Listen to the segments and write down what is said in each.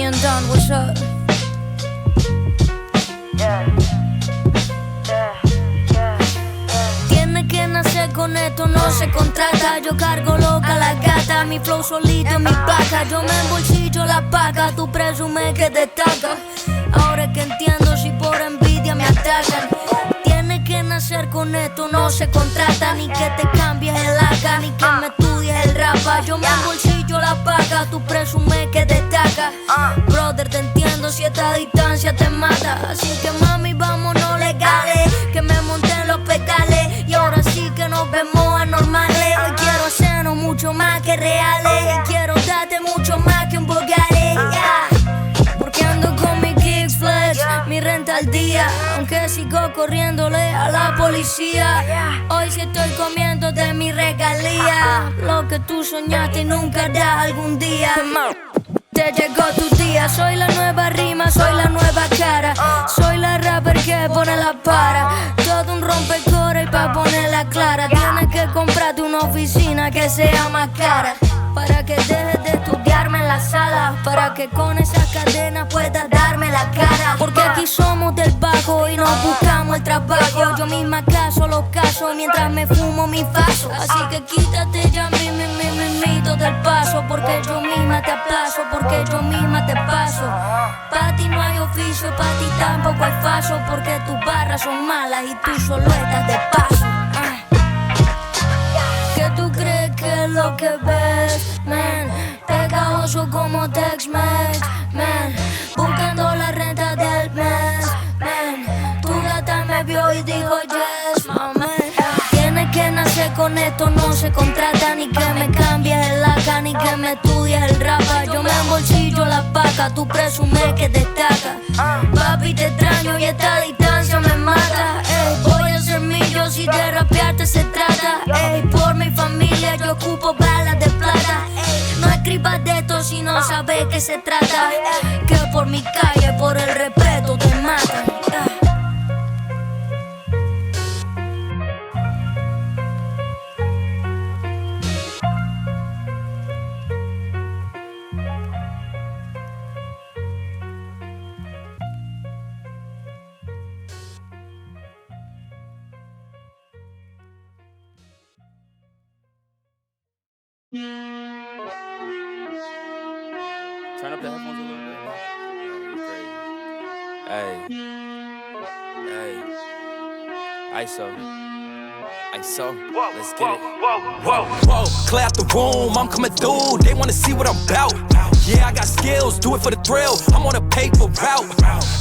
million done, what's up? Tiene que nacer con esto, no se contrata. Yo cargo loca la gata, mi flow solito, mi placa. Yo me embolsillo la paga, tú presumes que destaca. Ahora es que entiendo si por envidia me atacan. Tienes que nacer con esto, no se contrata. Ni que te cambies el AK, ni que me estudies el rapa. Yo me embolsillo la paga, tú presumes que destaca. Brother, te entiendo si esta distancia te mata. Así que mami, vámonos legales, que me monté en los pedales. Y ahora sí que nos vemos anormales. Hoy quiero hacernos mucho más que reales. Y quiero darte mucho más que un Bugatti, porque ando con mi kicks flex, mi renta al día. Aunque sigo corriéndole a la policía. Hoy sí estoy comiendo de mi regalía. Lo que tú soñaste y nunca harás algún día. Te llegó tu día, soy la nueva rima, soy la nueva cara. Soy la rapper que pone la para. Todo un rompecore y pa' ponerla clara. Tienes que comprarte una oficina que sea más cara, para que dejes de estudiarme en la sala, para que con esas cadenas puedas darme la cara. Porque aquí somos del bajo y nos buscamos el trabajo. Yo misma caso los casos mientras me fumo mi faso. Así que quítate ya mi mito del paso, porque yo misma te aplazo, porque yo misma te paso. Pa' ti no hay oficio, pa' ti tampoco hay faso, porque tus barras son malas y tú solo estás de paso. ¿Qué tú crees que es lo que ves, man? Pegajoso como Tex-Mex, man. Buscando la renta del mes, man. Tu gata me vio y dijo yes, man. Tienes que nacer con esto, no se contrata. Ni que me cambies el AK, ni que me estudies el rapa. Yo me embolsillo la paca, tú presumes que destaca. Papi, te extraño y esta distancia me mata. Voy a ser millo si de rapearte se trata. Por mi familia yo ocupo balas de plata. No escribas de esto si no sabes qué se trata. Que por mi calle, por el respeto te matan. Turn up the headphones a little bit. Hey, ISO. Let's get it. Whoa, clear out the room, I'm coming through. They wanna see what I'm about. Yeah, I got skills, do it for the thrill. I'm on a paper route.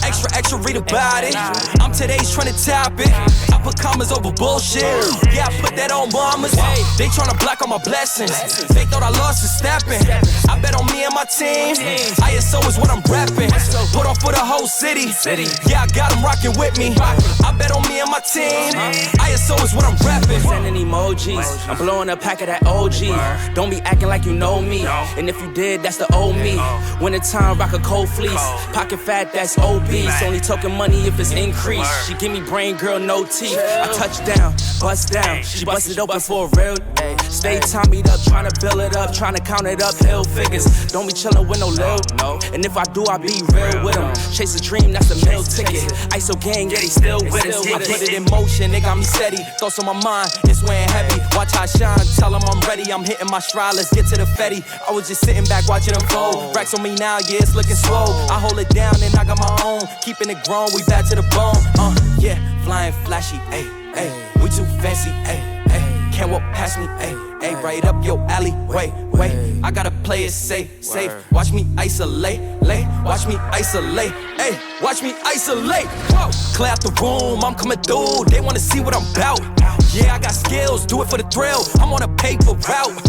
Extra, read about it. I'm today's trending topic. I put commas over bullshit. Yeah, I put that on mamas. They tryna block all my blessings. They thought I lost the stepping. I bet on me and my team. ISO is what I'm rapping. Put on for the whole city. Yeah, I got them rocking with me. I bet on me and my team. ISO is what I'm rapping. Sending emojis, I'm blowing a pack of that OG. Don't be acting like you know me. And if you did, that's the old me. Winter time, rock a cold fleece. Pocket fat, that's obese. Only talking money if it's increased. She give me brain, girl, no teeth. I touch down, bust down. She busted open for a real day. Stay tommied up, trying to build it up, trying to count it up, hill figures. Don't be chillin' with no lil, no. And if I do, I be real with them. Chase a dream, that's the meal ticket. ISO gang, yeah, they still with us. I put it in motion, they got me steady. Thoughts on my mind, it's weighing heavy. Watch how I shine, tell them I'm ready. I'm hitting my stride, let's get to the Fetty. I was just sitting back watching them fold. Racks on me now, yeah, it's looking swole. I hold it down and I got my own. Keeping it grown, we back to the bone. Yeah, flying flashy, ayy, ayy. We too fancy, ayy, ayy. Can't walk past me, ayy, ayy. Right up your alley, wait. I gotta play it safe. Watch me isolate, watch me isolate, ayy. Watch me isolate. Whoa, clear out the room, I'm coming through. They wanna see what I'm about. Yeah, I got skills, do it for the thrill. I'm on a paper route.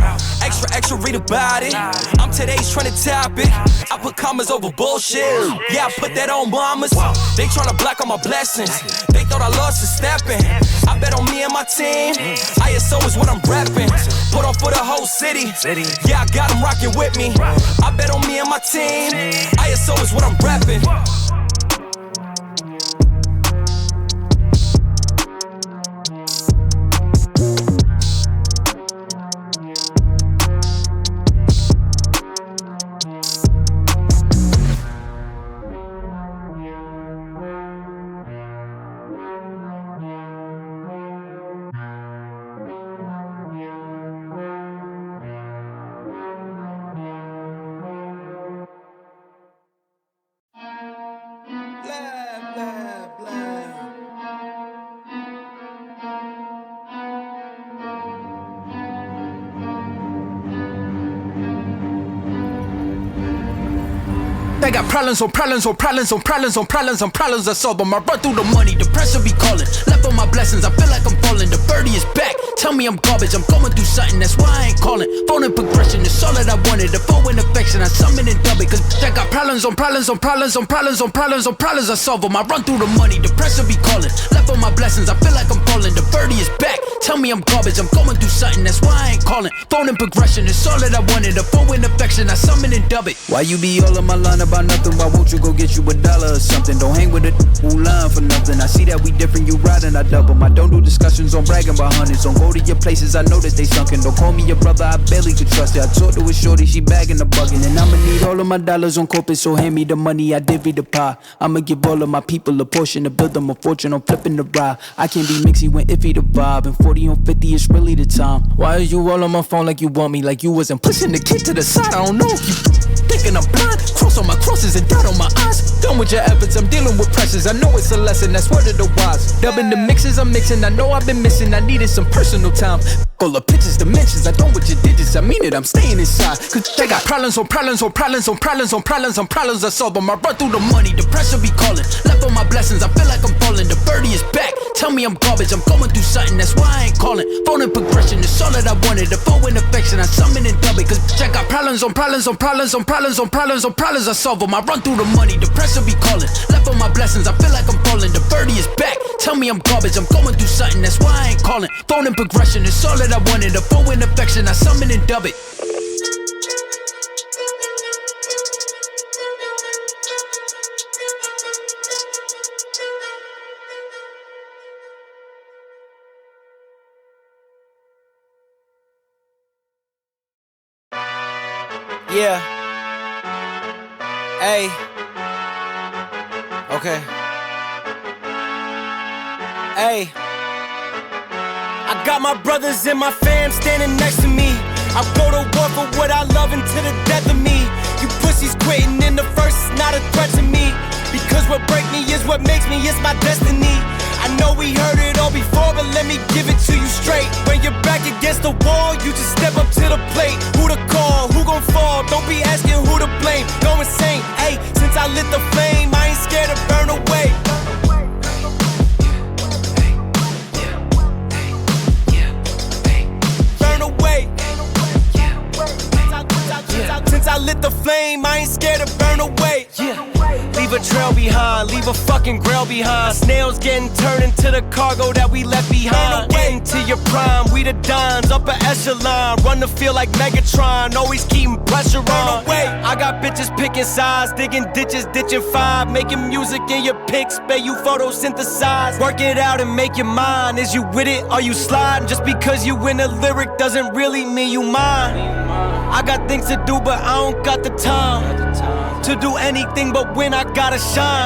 Extra, read about it. I'm today's trending topic. I put commas over bullshit. Yeah, I put that on mamas. They tryna block all my blessings. They thought I lost the stepping. I bet on me and my team. ISO is what I'm rapping. Put on for the whole city. Yeah, I got them rocking with me. I bet on me and my team. ISO is what I'm rapping. they got problems on problems on problems on problems on problems on problems I solve them. I run through the money, the pressure be calling. Left on my blessings, I feel like I'm falling. The birdie is back, tell me I'm garbage. I'm going through something, that's why I ain't calling. Phone in progression, it's all that I wanted. The phone in affection, I summon and dub it. Cause I got problems on problems on problems on problems on problems on problems I solve them. I run through the money, the pressure be calling. Left on my blessings, I feel like I'm falling. The birdie is back, tell me I'm garbage. I'm going through something, that's why I ain't calling. Phone in progression, it's all that I wanted. The phone in affection, I summon and dub it. Why you be all on my line about nothing? Why won't you go get you $1 or something? Don't hang with a who lying for nothing. I see that we different, you riding, I double. I don't do discussions on bragging about hundreds. Don't go to your places, I know that they sunken. Don't call me your brother, I barely could trust it. I talked to a shorty, she bagging the bugging. And I'ma need all of my dollars on corporate, so hand me the money, I divvy the pie. I'ma give all of my people a portion to build them a fortune. I'm flipping the ride. I can't be mixy when iffy the vibe. And 40 on 50 is really the time. Why is you all on my phone like you want me? Like you wasn't pushing the kid to the side. I don't know if you thinking I'm blind. Cross on my crosses and dot on my eyes. Done with your efforts, I'm dealing with pressures. I know it's a lesson, that's word of the wise. Dubbing the mixes I'm mixing, I know I've been missing. I needed some personal time. All the pictures, dimensions, I don't with your digits. I mean it, I'm staying inside. Cause they got problems on problems on problems on problems on problems on problems I solve them. I run through the money, the pressure be calling. Left on my blessings, I feel like I'm falling. The birdie is back, tell me I'm garbage. I'm going through something, that's why I ain't calling. Phone in progression, it's all that I wanted. The phone in affection, I summon and dub it. Cause I got problems on problems on problems on problems on problems on problems I solve them. I run through the money, the pressure be calling. Left on my blessings, I feel like I'm falling. The birdie is back, tell me I'm garbage. I'm going through something, that's why I ain't calling. Phone in progression, it's all that I wanted. The phone in affection, I summon and dub it. Yeah. Hey. Okay. Hey. I got my brothers and my fam standing next to me. I go to war for what I love until the death of me. You pussies quitting in the first is not a threat to me. Because what break me is what makes me, it's my destiny. I know we heard it all before, but let me give it to you straight. When you're back against the wall, you just step up to the plate. Who to call, who gon' fall, don't be asking who to blame. Go insane, ayy, since I lit the flame, I ain't scared to burn away. Burn away. Since I lit the flame, I ain't scared to burn away. Yeah. Leave a trail behind, leave a fucking grail behind. Snails getting turned into the cargo that we left behind. Getting to your prime, we the dons, upper echelon. Run the field like Megatron, always keeping pressure on. I got bitches picking sides, digging ditches, ditching five. Making music in your pics, bet you photosynthesize. Work it out and make your mind. Is you with it, are you sliding? Just because you in a lyric doesn't really mean you mine. I got things to do, but I don't got the time to do anything but when I gotta shine.